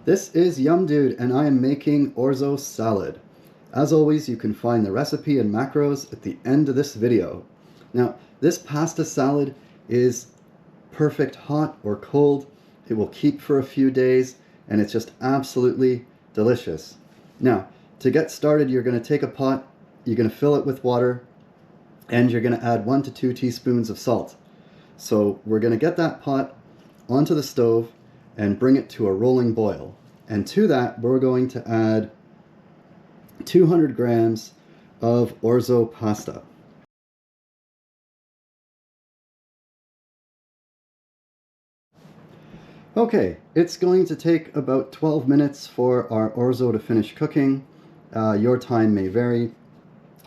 This is Yum Dude, and I am making orzo salad. As always, you can find the recipe and macros at the end of this video. Now, this pasta salad is perfect hot or cold. It will keep for a few days, and it's just absolutely delicious. Now, to get started, you're going to take a pot, you're going to fill it with water, and you're going to add 1 to 2 teaspoons of salt. So we're going to get that pot onto the stove and bring it to a rolling boil. And to that, we're going to add 200 grams of orzo pasta. Okay, it's going to take about 12 minutes for our orzo to finish cooking. Your time may vary.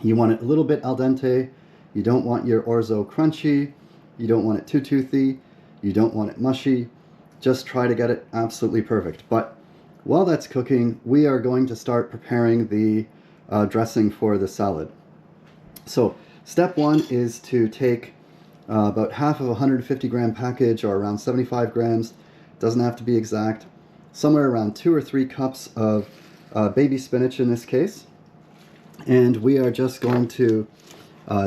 You want it a little bit al dente. You don't want your orzo crunchy. You don't want it too toothy. You don't want it mushy. Just try to get it absolutely perfect. But while that's cooking, we are going to start preparing the dressing for the salad. So step one is to take about half of a 150 gram package, or around 75 grams, doesn't have to be exact, somewhere around 2 or 3 cups of baby spinach in this case. And we are just going to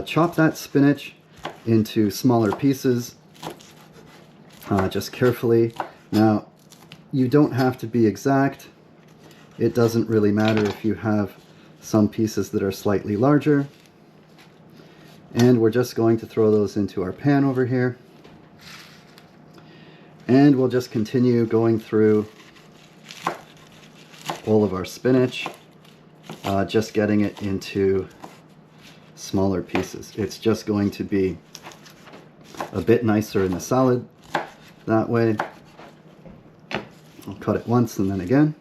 chop that spinach into smaller pieces, just carefully. Now, you don't have to be exact. It doesn't really matter if you have some pieces that are slightly larger. And we're just going to throw those into our pan over here. And we'll just continue going through all of our spinach, just getting it into smaller pieces. It's just going to be a bit nicer in the salad that way. I'll cut it once and then again.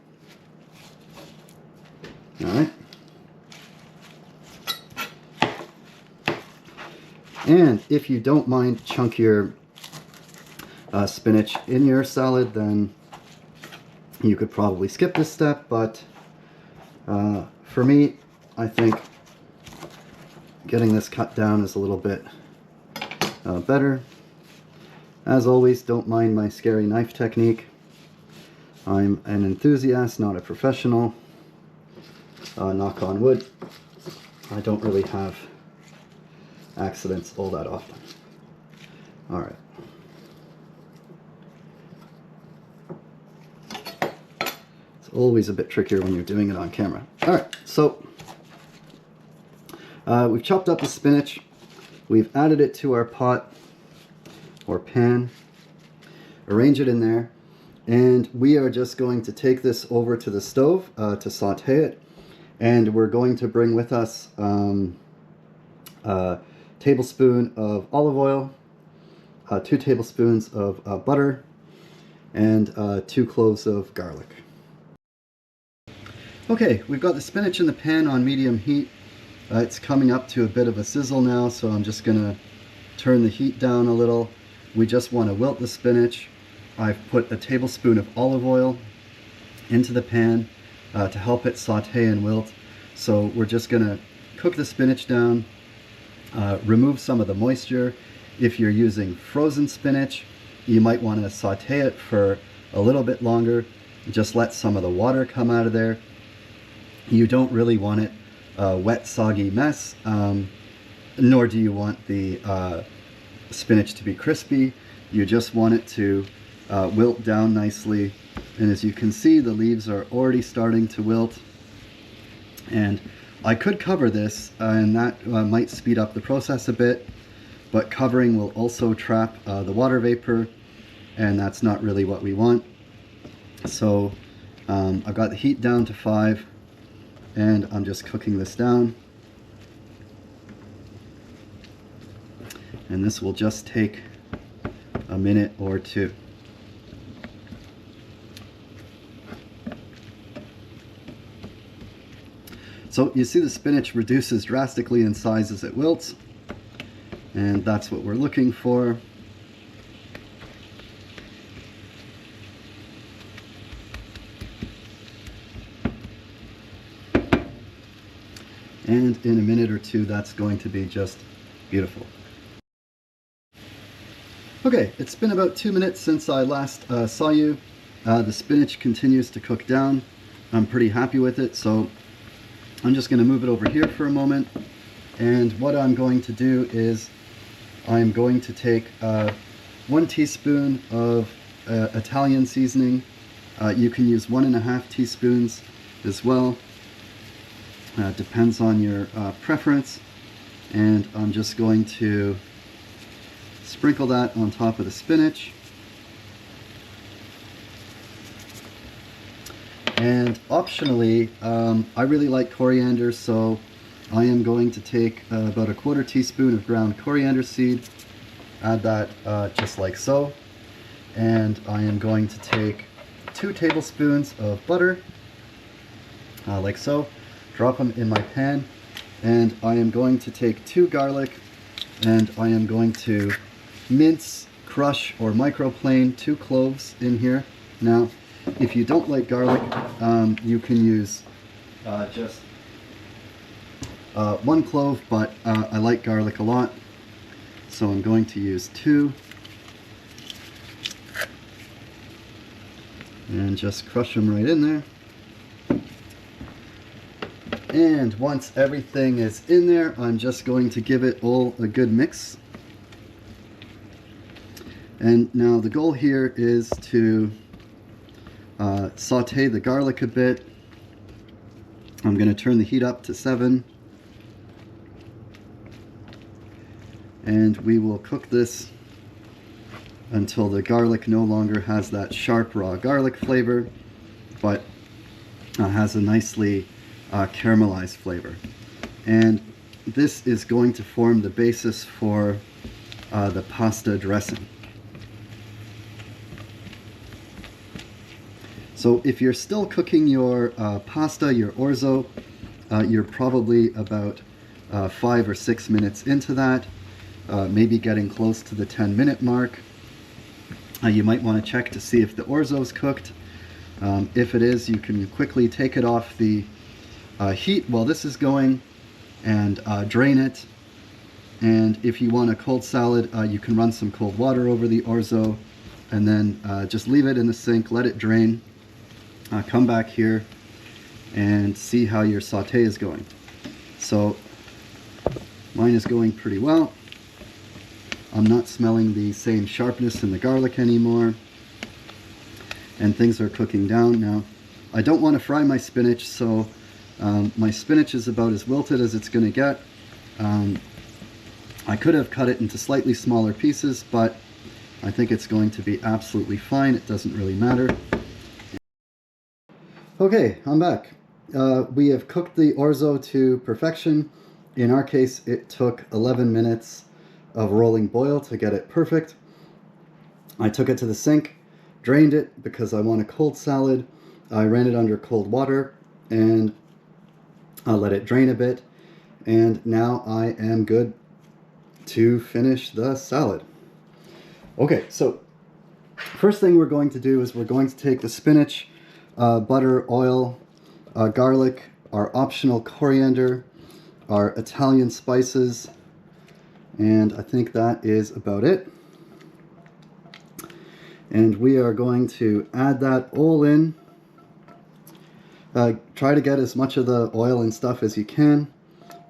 Alright. And if you don't mind chunkier spinach in your salad, then you could probably skip this step, but for me, I think getting this cut down is a little bit better. As always, don't mind my scary knife technique. I'm an enthusiast, not a professional. Knock on wood. I don't really have accidents all that often. Alright. It's always a bit trickier when you're doing it on camera. Alright, so we've chopped up the spinach. We've added it to our pot or pan. Arrange it in there. And we are just going to take this over to the stove to saute it. And we're going to bring with us a tablespoon of olive oil, 2 tablespoons of butter, and 2 cloves of garlic. Okay, we've got the spinach in the pan on medium heat. It's coming up to a bit of a sizzle now, so I'm just going to turn the heat down a little. We just want to wilt the spinach. I've put a tablespoon of olive oil into the pan to help it saute and wilt. So we're just going to cook the spinach down, remove some of the moisture. If you're using frozen spinach, you might want to saute it for a little bit longer. Just let some of the water come out of there. You don't really want it a wet, soggy mess, nor do you want the spinach to be crispy. You just want it to wilt down nicely. And as you can see, the leaves are already starting to wilt. And I could cover this, and that might speed up the process a bit, but covering will also trap the water vapor, and that's not really what we want. So I've got the heat down to 5, and I'm just cooking this down. And this will just take a minute or 2. So you see the spinach reduces drastically in size as it wilts, and that's what we're looking for. And in a minute or 2, that's going to be just beautiful. Okay, it's been about 2 minutes since I last saw you. The spinach continues to cook down. I'm pretty happy with it, so I'm just going to move it over here for a moment. And what I'm going to do is I'm going to take 1 teaspoon of Italian seasoning. You can use 1.5 teaspoons as well. Depends on your preference. And I'm just going to sprinkle that on top of the spinach. And optionally, I really like coriander, so I am going to take about 1/4 teaspoon of ground coriander seed, add that just like so. And I am going to take 2 tablespoons of butter, like so, drop them in my pan. And I am going to take 2 garlic, and I am going to mince, crush, or microplane 2 cloves in here. Now, if you don't like garlic, you can use just 1 clove, but I like garlic a lot, so I'm going to use 2. And just crush them right in there. And once everything is in there, I'm just going to give it all a good mix. And now the goal here is to saute the garlic a bit. I'm going to turn the heat up to 7. And we will cook this until the garlic no longer has that sharp raw garlic flavor, but has a nicely caramelized flavor. And this is going to form the basis for the pasta dressing. So if you're still cooking your pasta, your orzo, you're probably about 5 or 6 minutes into that, maybe getting close to the 10-minute mark. You might want to check to see if the orzo's cooked. If it is, you can quickly take it off the heat while this is going and drain it. And if you want a cold salad, you can run some cold water over the orzo and then just leave it in the sink, let it drain. Come back here and see how your saute is going. So mine is going pretty well. I'm not smelling the same sharpness in the garlic anymore, and things are cooking down. Now, I don't want to fry my spinach, so my spinach is about as wilted as it's going to get. I could have cut it into slightly smaller pieces, but I think it's going to be absolutely fine. It doesn't really matter. Okay, I'm back. We have cooked the orzo to perfection. In our case, it took 11 minutes of rolling boil to get it perfect. I took it to the sink, drained it because I want a cold salad. I ran it under cold water and I let it drain a bit. And now I am good to finish the salad. Okay, so first thing we're going to do is we're going to take the spinach, butter, oil, garlic, our optional coriander, our Italian spices, and I think that is about it. And we are going to add that all in. Try to get as much of the oil and stuff as you can.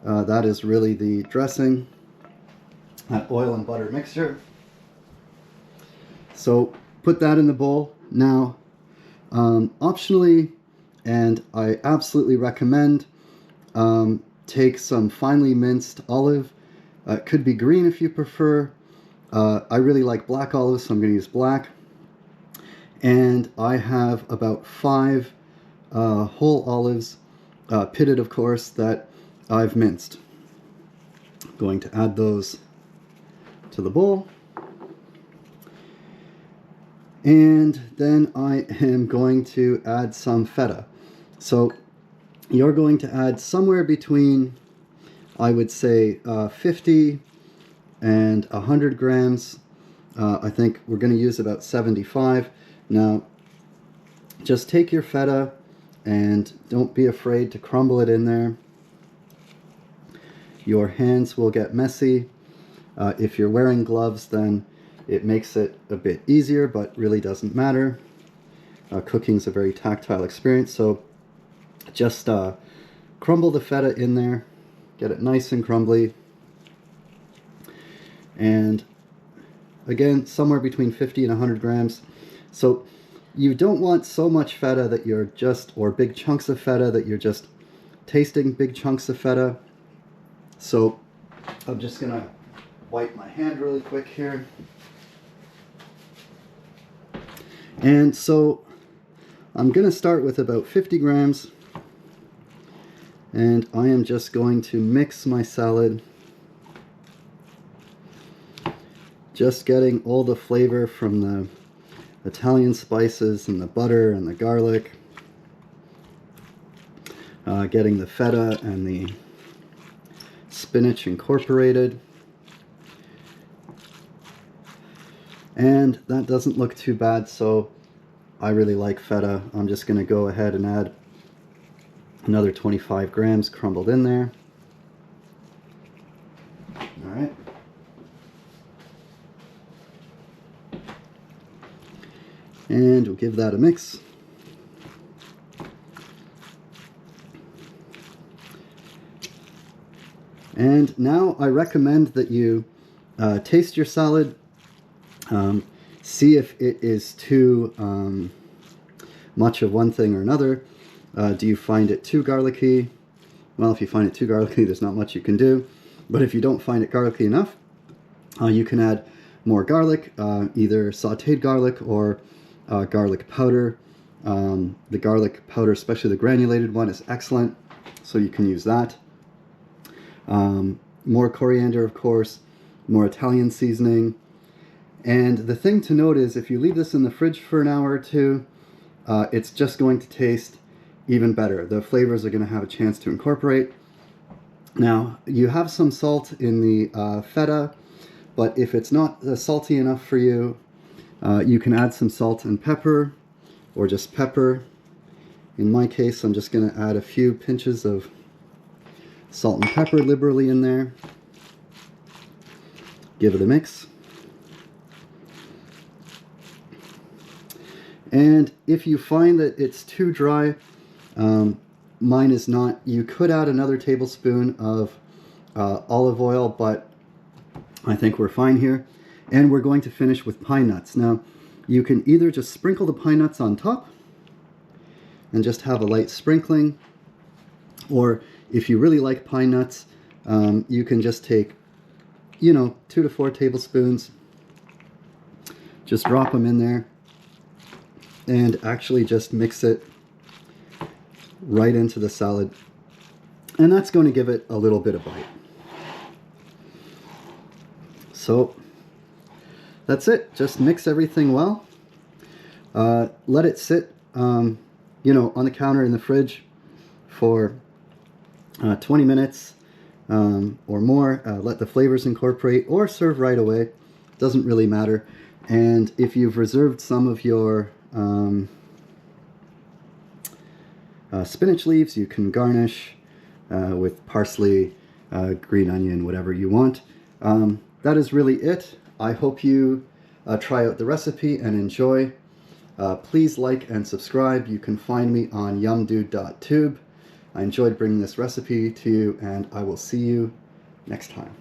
That is really the dressing, that oil and butter mixture. So put that in the bowl. Now, optionally, and I absolutely recommend, take some finely minced olive. It could be green if you prefer. I really like black olives, so I'm going to use black. And I have about 5 whole olives, pitted of course, that I've minced. I'm going to add those to the bowl. And then I am going to add some feta. So you're going to add somewhere between, I would say, 50 and 100 grams. I think we're going to use about 75. Now, just take your feta and don't be afraid to crumble it in there. Your hands will get messy. If you're wearing gloves, then it makes it a bit easier, but really doesn't matter. Cooking's a very tactile experience, so just crumble the feta in there, get it nice and crumbly, and again, somewhere between 50 and 100 grams. So you don't want so much feta that you're just, or big chunks of feta that you're just tasting big chunks of feta. So I'm just gonna wipe my hand really quick here. And so I'm gonna start with about 50 grams, and I am just going to mix my salad, just getting all the flavor from the Italian spices and the butter and the garlic, getting the feta and the spinach incorporated. And that doesn't look too bad, so I really like feta. I'm just going to go ahead and add another 25 grams crumbled in there. All right. And we'll give that a mix. And now I recommend that you taste your salad, see if it is too much of one thing or another. Do you find it too garlicky? Well, if you find it too garlicky, there's not much you can do. But if you don't find it garlicky enough, you can add more garlic, either sauteed garlic or garlic powder. The garlic powder, especially the granulated one, is excellent, so you can use that. More coriander, of course, more Italian seasoning. And the thing to note is, if you leave this in the fridge for an hour or two, it's just going to taste even better. The flavors are going to have a chance to incorporate. Now, you have some salt in the feta, but if it's not salty enough for you, you can add some salt and pepper, or just pepper. In my case, I'm just going to add a few pinches of salt and pepper liberally in there. Give it a mix. And if you find that it's too dry, mine is not, you could add another tablespoon of olive oil, but I think we're fine here. And we're going to finish with pine nuts. Now, you can either just sprinkle the pine nuts on top and just have a light sprinkling, or if you really like pine nuts, you can just take, 2 to 4 tablespoons, just drop them in there, and actually just mix it right into the salad. And that's going to give it a little bit of bite. So that's it. Just mix everything well. Let it sit, on the counter in the fridge for 20 minutes or more. Let the flavors incorporate, or serve right away. Doesn't really matter. And if you've reserved some of your spinach leaves, you can garnish with parsley, green onion, whatever you want. That is really it. I hope you try out the recipe and enjoy. Please like and subscribe. You can find me on yumdude.tube. I enjoyed bringing this recipe to you, and I will see you next time.